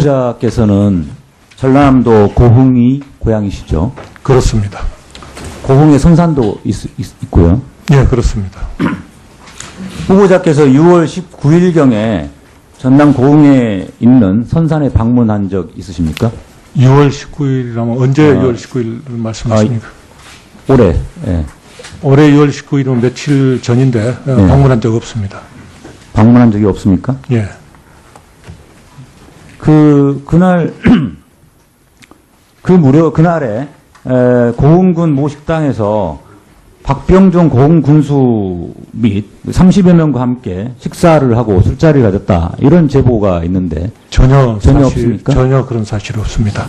후보자께서는 전라남도 고흥이 고향이시죠? 그렇습니다. 고흥에 선산도 있고요. 예, 그렇습니다. 후보자께서 6월 19일경에 전남 고흥에 있는 선산에 방문한 적 있으십니까? 6월 19일이라면 언제 6월 19일 말씀하십니까? 올해. 예. 올해 6월 19일은 며칠 전인데 방문한 적 없습니다. 방문한 적이 없습니까? 예. 그날 그날에 고흥군 모 식당에서 박병종 고흥 군수 및 30여 명과 함께 식사를 하고 술자리를 가졌다. 이런 제보가 있는데 전혀 없습니까? 전혀 그런 사실이 없습니다.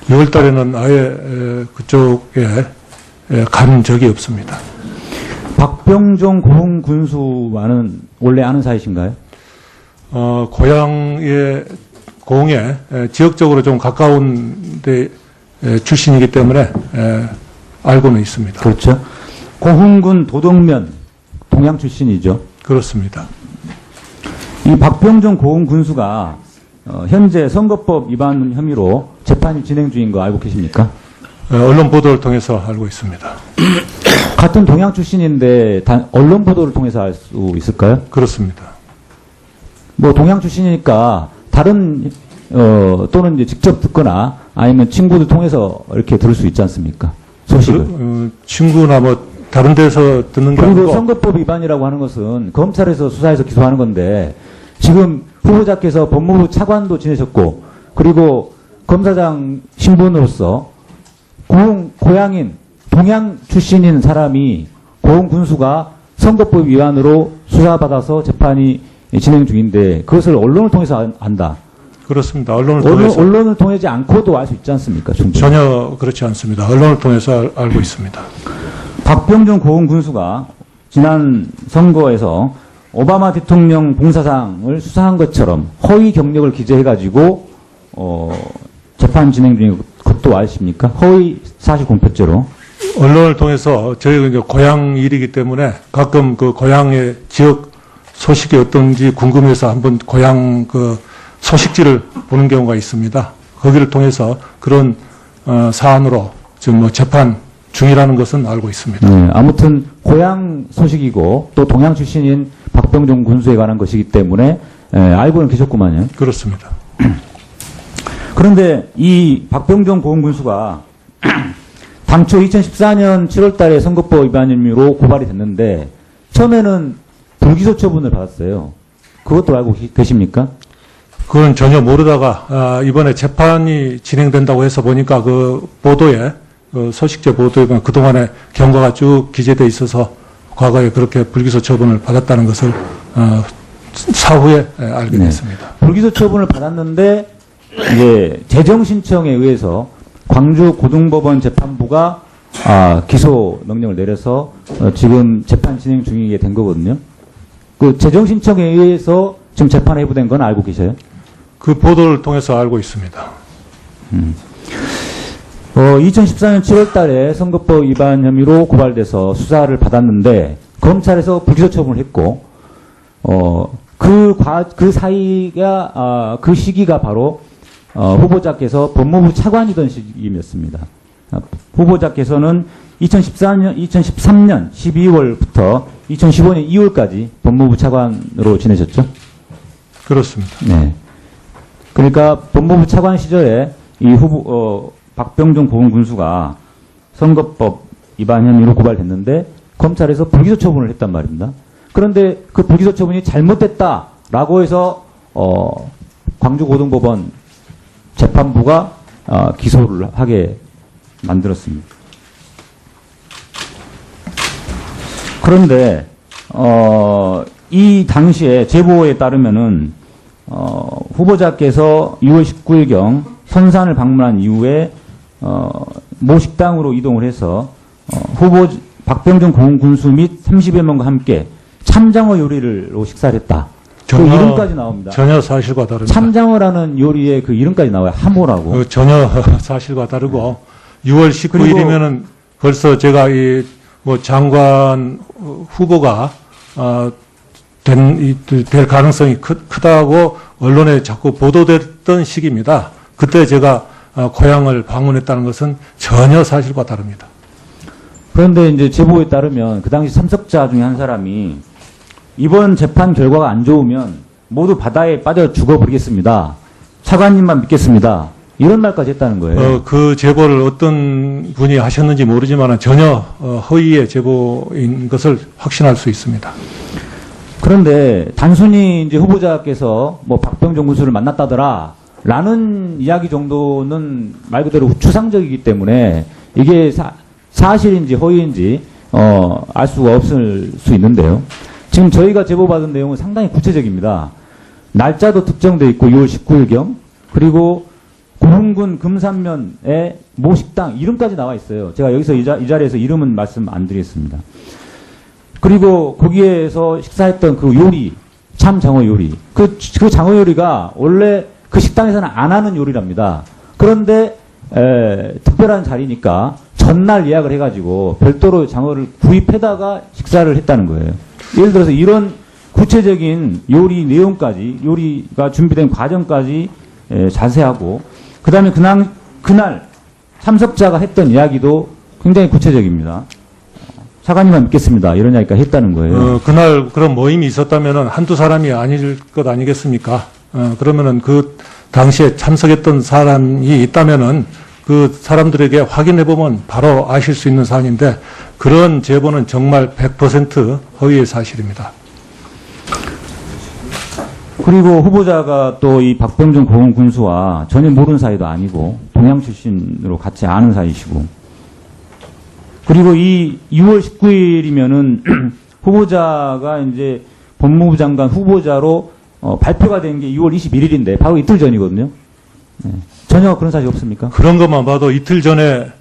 6월 달에는 아예 그쪽에 간 적이 없습니다. 박병종 고흥 군수와는 원래 아는 사이신가요? 고흥에 지역적으로 좀 가까운 데 출신이기 때문에 알고는 있습니다. 그렇죠. 고흥군 도덕면 동양 출신이죠. 그렇습니다. 이 박병종 고흥 군수가 현재 선거법 위반 혐의로 재판이 진행 중인 거 알고 계십니까? 언론 보도를 통해서 알고 있습니다. 같은 동양 출신인데 언론 보도를 통해서 알 수 있을까요? 그렇습니다. 뭐 동양 출신이니까 다른 또는 이제 직접 듣거나 아니면 친구들 통해서 이렇게 들을 수 있지 않습니까? 소식을. 친구나 뭐 다른 데서 듣는 게 그리고 아니고 선거법 위반이라고 하는 것은 검찰에서 수사해서 기소하는 건데 지금 후보자께서 법무부 차관도 지내셨고 그리고 검사장 신분으로서 고향인 동양 출신인 사람이 고흥 군수가 선거법 위반으로 수사받아서 재판이 진행 중인데 그것을 언론을 통해서 안다. 그렇습니다. 언론을 통하지 않고도 알 수 있지 않습니까? 충분히. 전혀 그렇지 않습니다. 언론을 통해서 알고 있습니다. 박병종 고흥 군수가 지난 선거에서 오바마 대통령 봉사상을 수상한 것처럼 허위 경력을 기재해가지고 재판 진행 중인 것도 아십니까? 허위 사실 공표죄로. 언론을 통해서 저희가 이제 고향 일이기 때문에 가끔 그 고향의 지역 소식이 어떤지 궁금해서 한번 고향 그 소식지를 보는 경우가 있습니다. 거기를 통해서 그런 사안으로 지금 뭐 재판 중이라는 것은 알고 있습니다. 네, 아무튼 고향 소식이고 또 동양 출신인 박병종 군수에 관한 것이기 때문에 알고는 계셨구만요. 그렇습니다. 그런데 이 박병종 고흥 군수가 당초 2014년 7월 달에 선거법 위반 혐의로 고발이 됐는데 처음에는 불기소 처분을 받았어요. 그것도 알고 계십니까? 그건 전혀 모르다가 이번에 재판이 진행된다고 해서 보니까 그 보도에 소식제 보도에 보면 그동안의 경과가 쭉 기재되어 있어서 과거에 그렇게 불기소 처분을 받았다는 것을 사후에 알게 됐습니다. 불기소 처분을 받았는데 이제 재정 신청에 의해서 광주 고등법원 재판부가 기소 명령을 내려서 지금 재판 진행 중이게 된 거거든요. 그 재정 신청에 의해서 지금 재판에 회부된 건 알고 계셔요? 그 보도를 통해서 알고 있습니다. 2014년 7월 달에 선거법 위반 혐의로 고발돼서 수사를 받았는데 검찰에서 불기소 처분을 했고 그 사이가 그 시기가 바로 후보자께서 법무부 차관이던 시기였습니다. 후보자께서는 2013년 12월부터 2015년 2월까지 법무부 차관으로 지내셨죠? 그렇습니다. 네. 그러니까 법무부 차관 시절에 이 박병종 고흥 군수가 선거법 위반 혐의로 고발됐는데 검찰에서 불기소 처분을 했단 말입니다. 그런데 그 불기소 처분이 잘못됐다라고 해서 광주고등법원 재판부가 기소를 하게 만들었습니다. 그런데 이 당시에 제보에 따르면은 후보자께서 6월 19일경 선산을 방문한 이후에 모 식당으로 이동을 해서 박병종 고흥 군수 및 30여 명과 함께 참장어 요리로 식사를 했다. 그 이름까지 나옵니다. 전혀 사실과 다릅니다. 참장어라는 요리의 그 이름까지 나와요. 하모라고. 전혀 사실과 다르고 6월 19일이면은 벌써 제가 뭐 장관 후보가 될 가능성이 크다고 언론에 자꾸 보도될 있던 시기입니다. 그때 제가 고향을 방문했다는 것은 전혀 사실과 다릅니다. 그런데 이제 제보에 따르면 그 당시 참석자 중에 한 사람이 이번 재판 결과가 안 좋으면 모두 바다에 빠져 죽어버리겠습니다. 차관님만 믿겠습니다. 이런 말까지 했다는 거예요. 그 제보를 어떤 분이 하셨는지 모르지만 전혀 허위의 제보인 것을 확신할 수 있습니다. 그런데 단순히 이제 후보자께서 뭐 박병종 군수를 만났다더라 라는 이야기 정도는 말 그대로 추상적이기 때문에 이게 사실인지 허위인지 알 수가 없을 수 있는데요. 지금 저희가 제보받은 내용은 상당히 구체적입니다. 날짜도 특정돼 있고 6월 19일경 그리고 고흥군 금산면의 모 식당 이름까지 나와 있어요. 제가 여기서 이 자리에서 이름은 말씀 안 드리겠습니다. 그리고 거기에서 식사했던 그 요리, 참장어 요리. 그 장어 요리가 원래 그 식당에서는 안 하는 요리랍니다. 그런데 특별한 자리니까 전날 예약을 해가지고 별도로 장어를 구입해다가 식사를 했다는 거예요. 예를 들어서 이런 구체적인 요리 내용까지, 요리가 준비된 과정까지 자세하고, 그 다음에 그날 참석자가 했던 이야기도 굉장히 구체적입니다. 차관님만 믿겠습니다. 이런 이야기까지 했다는 거예요. 그날 그런 모임이 있었다면 한두 사람이 아닐 것 아니겠습니까? 그러면은 그 당시에 참석했던 사람이 있다면은 그 사람들에게 확인해보면 바로 아실 수 있는 사안인데 그런 제보는 정말 100% 허위의 사실입니다. 그리고 후보자가 또 이 박병준 고흥 군수와 전혀 모르는 사이도 아니고 동양 출신으로 같이 아는 사이시고 그리고 이 6월 19일이면은 후보자가 이제 법무부 장관 후보자로 발표가 된 게 6월 21일인데 바로 이틀 전이거든요. 네. 전혀 그런 사실 없습니까? 그런 것만 봐도 이틀 전에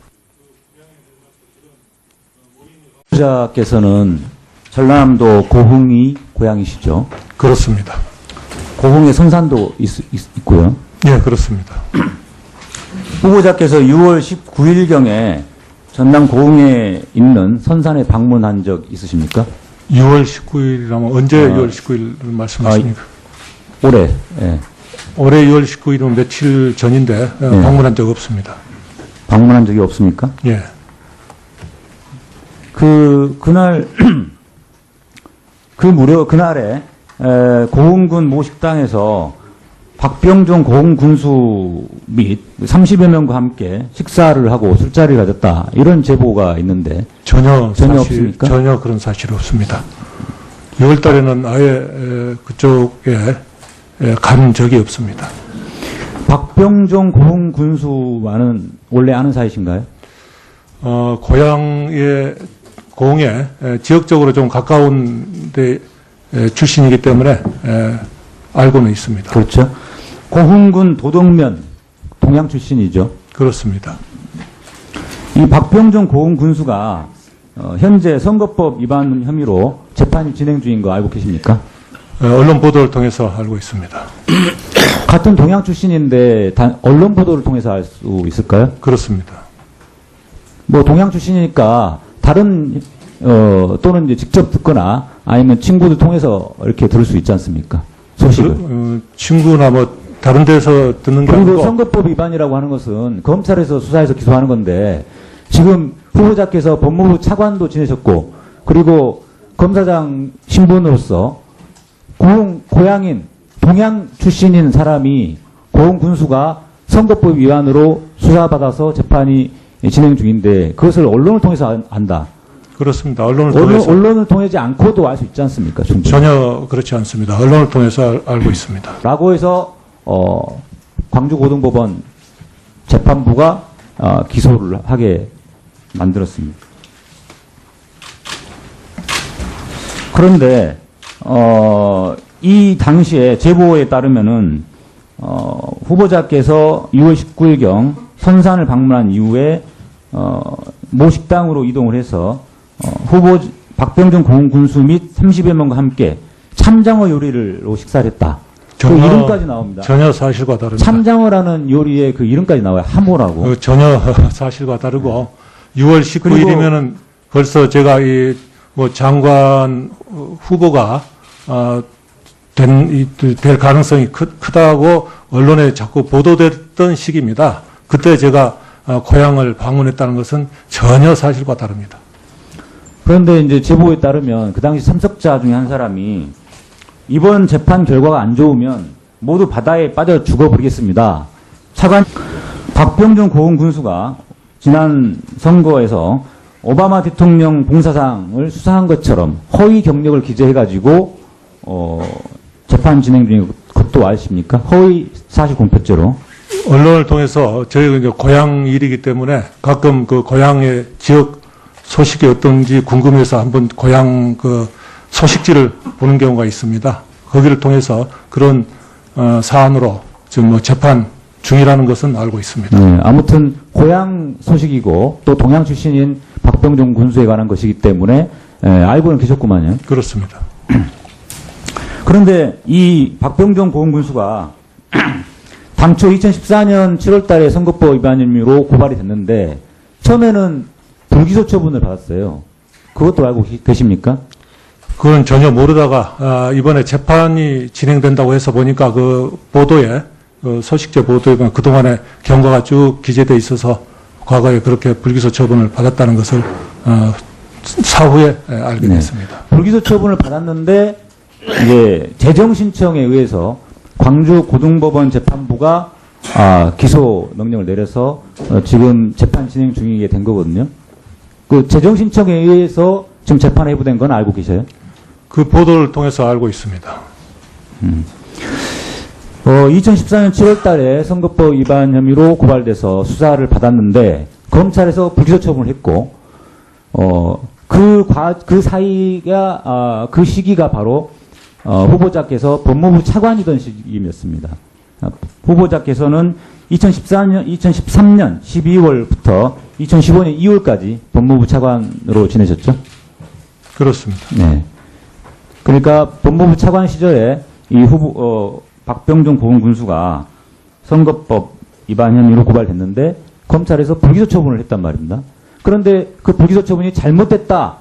후보자께서는 전라남도 고흥이 고향이시죠? 그렇습니다. 고흥에 선산도 있고요. 예, 그렇습니다. 후보자께서 6월 19일경에 전남 고흥에 있는 선산에 방문한 적 있으십니까? 6월 19일이라면 언제 6월 19일 말씀하십니까? 올해. 예. 올해 6월 19일은 며칠 전인데 방문한 적 없습니다. 방문한 적이 없습니까? 예. 그날 그날에 고흥군 모 식당에서 박병종 고흥 군수 및 30여 명과 함께 식사를 하고 술자리를 가졌다. 이런 제보가 있는데 전혀 없습니까? 전혀 그런 사실이 없습니다. 6월 달에는 아예 그쪽에 간 적이 없습니다. 박병종 고흥 군수와는 원래 아는 사이신가요? 고향에 지역적으로 좀 가까운 데 출신이기 때문에 알고는 있습니다. 그렇죠. 고흥군 도덕면 동양 출신이죠. 그렇습니다. 이 박병종 고흥 군수가 현재 선거법 위반 혐의로 재판이 진행 중인 거 알고 계십니까? 언론 보도를 통해서 알고 있습니다. 같은 동양 출신인데 언론 보도를 통해서 알 수 있을까요? 그렇습니다. 뭐 동양 출신이니까 다른 또는 이제 직접 듣거나 아니면 친구들 통해서 이렇게 들을 수 있지 않습니까? 소식을. 친구나 뭐 다른 데서 듣는 게 그리고 아니고 선거법 위반이라고 하는 것은 검찰에서 수사해서 기소하는 건데 지금 후보자께서 법무부 차관도 지내셨고 그리고 검사장 신분으로서 고향인 동양 출신인 사람이 고흥 군수가 선거법 위반으로 수사받아서 재판이 진행 중인데 그것을 언론을 통해서 안다. 그렇습니다. 언론을 통하지 않고도 알 수 있지 않습니까? 충분히. 전혀 그렇지 않습니다. 언론을 통해서 알고 있습니다. 라고 해서 광주고등법원 재판부가 기소를 하게 만들었습니다. 그런데 이 당시에 제보에 따르면은 후보자께서 6월 19일경 선산을 방문한 이후에 모 식당으로 이동을 해서 박병준 고흥 군수 및 30여 명과 함께 참장어 요리로 식사를 했다. 그 이름까지 나옵니다. 전혀 사실과 다릅니다. 참장어라는 요리의 그 이름까지 나와요. 하모라고. 전혀 사실과 다르고 6월 19일이면은 벌써 제가 이 뭐 장관 후보가 될 가능성이 크다고 언론에 자꾸 보도됐던 시기입니다. 그때 제가 고향을 방문했다는 것은 전혀 사실과 다릅니다. 그런데 이제 제보에 따르면 그 당시 참석자 중에 한 사람이 이번 재판 결과가 안 좋으면 모두 바다에 빠져 죽어버리겠습니다. 차관 박병준 고흥 군수가 지난 선거에서 오바마 대통령 봉사상을 수상한 것처럼 허위 경력을 기재해가지고 재판 진행 중인 것도 아십니까? 허위 사실 공표죄로. 언론을 통해서 저희가 이제 고향 일이기 때문에 가끔 그 고향의 지역 소식이 어떤지 궁금해서 한번 고향 그 소식지를 보는 경우가 있습니다. 거기를 통해서 그런 사안으로 지금 뭐 재판 중이라는 것은 알고 있습니다. 네, 아무튼 고향 소식이고 또 동양 출신인 박병준 군수에 관한 것이기 때문에 알고는 계셨구만요. 그렇습니다. 그런데 이 박병준 고흥 군수가 당초 2014년 7월 달에 선거법 위반 혐의로 고발이 됐는데 처음에는 불기소 처분을 받았어요. 그것도 알고 계십니까? 그건 전혀 모르다가 이번에 재판이 진행된다고 해서 보니까 그 보도에 그 소식제 보도에 보면 그동안의 경과가 쭉 기재돼 있어서 과거에 그렇게 불기소 처분을 받았다는 것을 사후에 알게 됐습니다. 불기소 처분을 받았는데 이제 재정 신청에 의해서 광주 고등법원 재판부가 기소 명령을 내려서 지금 재판 진행 중이게 된 거거든요. 그 재정 신청에 의해서 지금 재판에 회부된 건 알고 계셔요? 그 보도를 통해서 알고 있습니다. 2014년 7월 달에 선거법 위반 혐의로 고발돼서 수사를 받았는데 검찰에서 불기소 처분을 했고 그 사이가 그 시기가 바로 후보자께서 법무부 차관이던 시기였습니다. 후보자께서는 2013년 12월부터 2015년 2월까지 법무부 차관으로 지내셨죠? 그렇습니다. 네. 그러니까 법무부 차관 시절에 이 박병준 고흥 군수가 선거법 위반 혐의로 고발됐는데 검찰에서 불기소 처분을 했단 말입니다. 그런데 그 불기소 처분이 잘못됐다